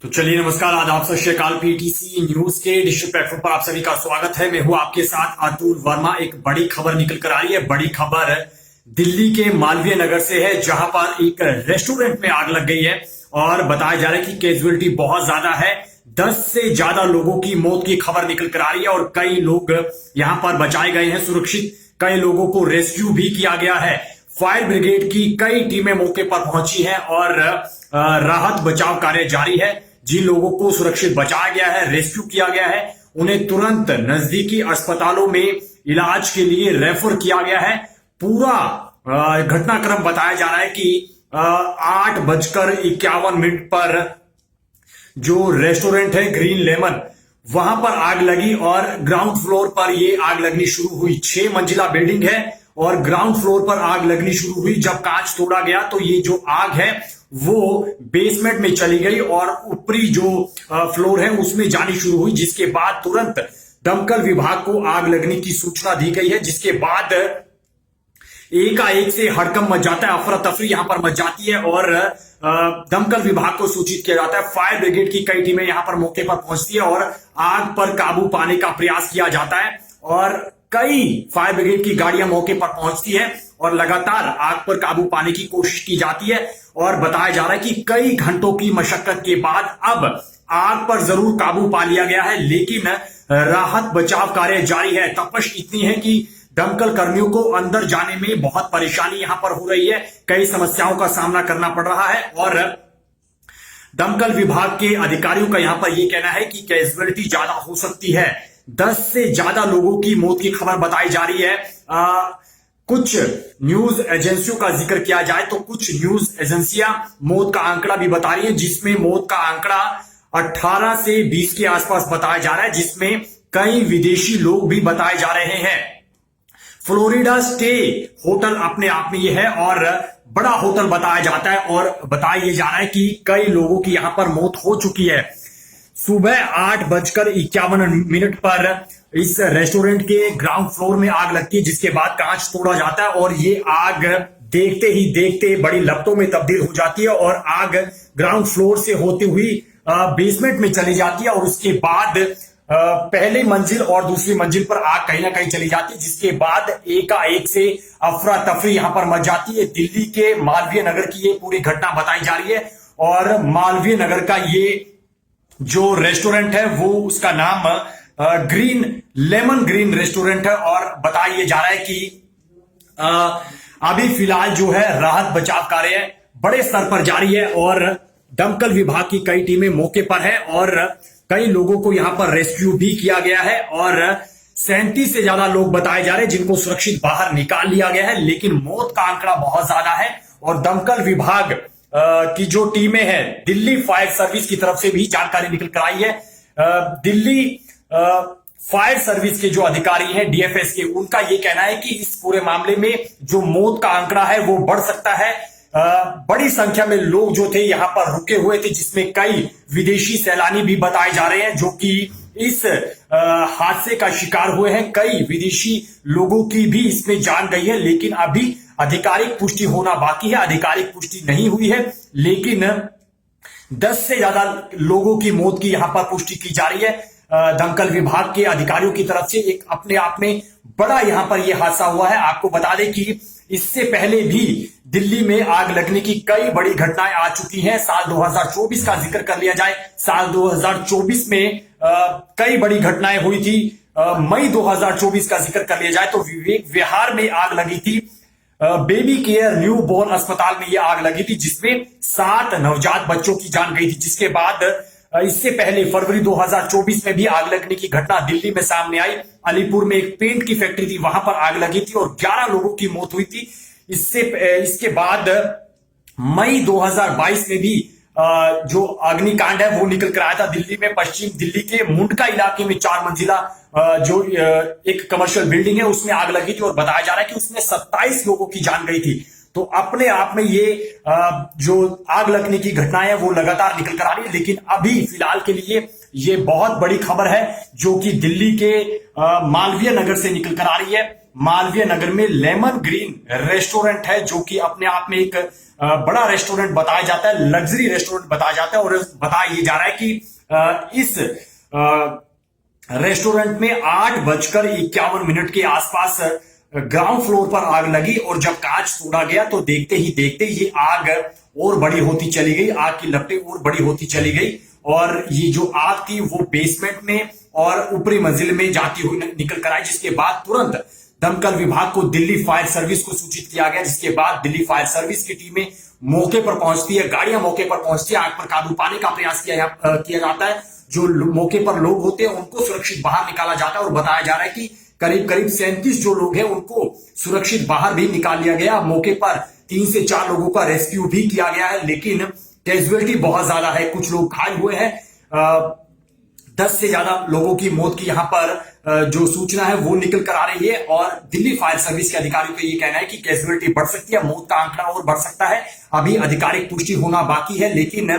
तो चलिए नमस्कार, आदाब, सत श्री अकाल। पीटीसी न्यूज के डिजिटल प्लेटफॉर्म पर आप सभी का स्वागत है। मैं हूं आपके साथ अतुल वर्मा। एक बड़ी खबर निकल कर आई है। बड़ी खबर दिल्ली के मालवीय नगर से है, जहां पर एक रेस्टोरेंट में आग लग गई है और बताया जा रहा है कि कैजुअलिटी बहुत ज्यादा है। 10 से ज्यादा लोगों की मौत की खबर निकल कर आ रही है और कई लोग यहां पर बचाए गए हैं सुरक्षित। कई लोगों को रेस्क्यू भी किया गया है। फायर ब्रिगेड की कई टीमें मौके पर पहुंची हैं और राहत बचाव कार्य जारी है। जिन लोगों को सुरक्षित बचाया गया है, रेस्क्यू किया गया है, उन्हें तुरंत नजदीकी अस्पतालों में इलाज के लिए रेफर किया गया है। पूरा घटनाक्रम बताया जा रहा है कि 8:51 पर जो रेस्टोरेंट है ग्रीन लेमन, वहां पर आग लगी और ग्राउंड फ्लोर पर ये आग लगनी शुरू हुई। 6 मंजिला बिल्डिंग है और ग्राउंड फ्लोर पर आग लगनी शुरू हुई। जब कांच तोड़ा गया तो ये जो आग है वो बेसमेंट में चली गई और ऊपरी जो फ्लोर है उसमें जानी शुरू हुई, जिसके बाद तुरंत दमकल विभाग को आग लगने की सूचना दी गई है। जिसके बाद एकाएक से हड़कंप मच जाता है, अफरा तफरी यहां पर मच जाती है और दमकल विभाग को सूचित किया जाता है। फायर ब्रिगेड की कई टीमें यहां पर मौके पर पहुंचती है और आग पर काबू पाने का प्रयास किया जाता है और कई फायर ब्रिगेड की गाड़ियां मौके पर पहुंचती है और लगातार आग पर काबू पाने की कोशिश की जाती है। और बताया जा रहा है कि कई घंटों की मशक्कत के बाद अब आग पर जरूर काबू पा लिया गया है, लेकिन राहत बचाव कार्य जारी है। तपश इतनी है कि दमकल कर्मियों को अंदर जाने में बहुत परेशानी यहां पर हो रही है। कई समस्याओं का सामना करना पड़ रहा है और दमकल विभाग के अधिकारियों का यहां पर यह कहना है कि कैजुअलिटी ज्यादा हो सकती है। 10 से ज्यादा लोगों की मौत की खबर बताई जा रही है। कुछ न्यूज एजेंसियों का जिक्र किया जाए तो कुछ न्यूज एजेंसियां मौत का आंकड़ा भी बता रही है, जिसमें मौत का आंकड़ा 18 से 20 के आसपास बताया जा रहा है, जिसमें कई विदेशी लोग भी बताए जा रहे हैं। फ्लोरिडा स्टे होटल अपने आप में यह है और बड़ा होटल बताया जाता है और बताया जा रहा है कि कई लोगों की यहां पर मौत हो चुकी है। सुबह 8:51 पर इस रेस्टोरेंट के ग्राउंड फ्लोर में आग लगती है, जिसके बाद कांच तोड़ा जाता है और ये आग देखते ही देखते बड़ी लपटों में तब्दील हो जाती है और आग ग्राउंड फ्लोर से होती हुई बेसमेंट में चली जाती है और उसके बाद पहले मंजिल और दूसरी मंजिल पर आग कहीं ना कहीं चली जाती है, जिसके बाद एकाएक से अफरा तफरी यहां पर मच जाती है। दिल्ली के मालवीय नगर की ये पूरी घटना बताई जा रही है और मालवीय नगर का ये जो रेस्टोरेंट है वो उसका नाम ग्रीन लेमन ग्रीन रेस्टोरेंट है और बताया जा रहा है कि अभी फिलहाल जो है राहत बचाव कार्य बड़े स्तर पर जारी है और दमकल विभाग की कई टीमें मौके पर है और कई लोगों को यहां पर रेस्क्यू भी किया गया है और 37 से ज्यादा लोग बताए जा रहे हैं जिनको सुरक्षित बाहर निकाल लिया गया है, लेकिन मौत का आंकड़ा बहुत ज्यादा है। और दमकल विभाग की जो टीमें हैं, दिल्ली फायर सर्विस की तरफ से भी जानकारी निकल कर आई है। दिल्ली फायर सर्विस के जो अधिकारी हैं डीएफएस के, उनका यह कहना है कि इस पूरे मामले में जो मौत का आंकड़ा है वो बढ़ सकता है। बड़ी संख्या में लोग जो थे यहां पर रुके हुए थे, जिसमें कई विदेशी सैलानी भी बताए जा रहे हैं जो कि इस हादसे का शिकार हुए हैं। कई विदेशी लोगों की भी इसमें जान गई है, लेकिन अभी आधिकारिक पुष्टि होना बाकी है। आधिकारिक पुष्टि नहीं हुई है, लेकिन 10 से ज्यादा लोगों की मौत की यहां पर पुष्टि की जा रही है। दमकल विभाग के अधिकारियों की तरफ से एक अपने आप में बड़ा यहां पर यह हादसा हुआ है। आपको बता दें कि इससे पहले भी दिल्ली में आग लगने की कई बड़ी घटनाएं आ चुकी हैं। साल 2024 का जिक्र कर लिया जाए, साल 2024 में कई बड़ी घटनाएं हुई थी। मई 2024 का जिक्र कर लिया जाए तो विवेक विहार में आग लगी थी। बेबी केयर न्यू बोर्न अस्पताल में यह आग लगी थी, जिसमें 7 नवजात बच्चों की जान गई थी। जिसके बाद इससे पहले फरवरी 2024 में भी आग लगने की घटना दिल्ली में सामने आई। अलीपुर में एक पेंट की फैक्ट्री थी, वहां पर आग लगी थी और 11 लोगों की मौत हुई थी। इसके बाद मई 2022 में भी जो अग्निकांड है वो निकल कर आया था दिल्ली में। पश्चिम दिल्ली के मुंडका इलाके में 4 मंजिला जो एक कमर्शियल बिल्डिंग है उसमें आग लगी थी और बताया जा रहा है कि उसमें 27 लोगों की जान गई थी। तो अपने आप में ये जो आग लगने की घटनाएं है वो लगातार निकल कर आ रही है, लेकिन अभी फिलहाल के लिए ये बहुत बड़ी खबर है जो कि दिल्ली के मालवीय नगर से निकल कर आ रही है। मालवीय नगर में लेमन ग्रीन रेस्टोरेंट है जो कि अपने आप में एक बड़ा रेस्टोरेंट बताया जाता है, लग्जरी रेस्टोरेंट बताया जाता है। और बताया ये जा रहा है कि इस रेस्टोरेंट में 8:51 के आसपास ग्राउंड फ्लोर पर आग लगी और जब कांच तोड़ा गया तो देखते ही देखते ये आग और बड़ी होती चली गई, आग की लपटें और बड़ी होती चली गई। और ये जो आग थी वो बेसमेंट में और ऊपरी मंजिल में जाती हुई निकल कर आई, जिसके बाद तुरंत दमकल विभाग को दिल्ली फायर सर्विस को सूचित किया गया, जिसके बाद दिल्ली फायर सर्विस की टीमें मौके पर पहुंचती है, गाड़ियां मौके पर पहुंचती है, आग पर काबू पाने का प्रयास किया जाता है। जो मौके पर लोग होते हैं उनको सुरक्षित बाहर निकाला जाता है और बताया जा रहा है कि करीब करीब 37 जो लोग हैं उनको सुरक्षित बाहर भी निकाल लिया गया। मौके पर 3 से 4 लोगों का रेस्क्यू भी किया गया है, लेकिन कैजुअलिटी बहुत ज्यादा है, कुछ लोग घायल हुए हैं। 10 से ज्यादा लोगों की मौत की यहां पर जो सूचना है वो निकल कर आ रही है। और दिल्ली फायर सर्विस के अधिकारियों का ये कहना है कि कैजुअलिटी बढ़ सकती है, मौत का आंकड़ा और बढ़ सकता है। अभी आधिकारिक पुष्टि होना बाकी है, लेकिन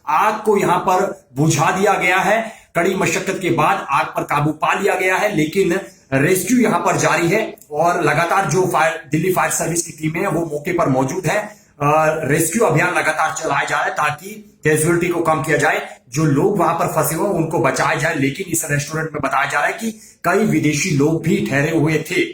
आग को यहां पर बुझा दिया गया है। कड़ी मशक्कत के बाद आग पर काबू पा लिया गया है, लेकिन रेस्क्यू यहां पर जारी है और लगातार जो दिल्ली फायर सर्विस की टीमें हैं वो मौके पर मौजूद है। रेस्क्यू अभियान लगातार चलाया जा रहा है ताकि कैजुअलिटी को कम किया जाए, जो लोग वहां पर फंसे हुए उनको बचाया जाए। लेकिन इस रेस्टोरेंट में बताया जा रहा है कि कई विदेशी लोग भी ठहरे हुए थे।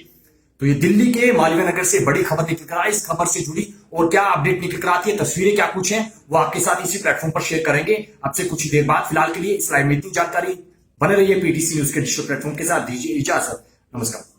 तो ये दिल्ली के मालवीय नगर से बड़ी खबर निकल कर आई। इस खबर से जुड़ी और क्या अपडेट निकल कर आती है, तस्वीरें क्या कुछ हैं, वो आपके साथ इसी प्लेटफॉर्म पर शेयर करेंगे आपसे कुछ ही देर बाद। फिलहाल के लिए इस लाइव में इतनी जानकारी, बने रहिए पीटीसी न्यूज के डिजिटल प्लेटफॉर्म के साथ। दीजिए इजाजत, नमस्कार।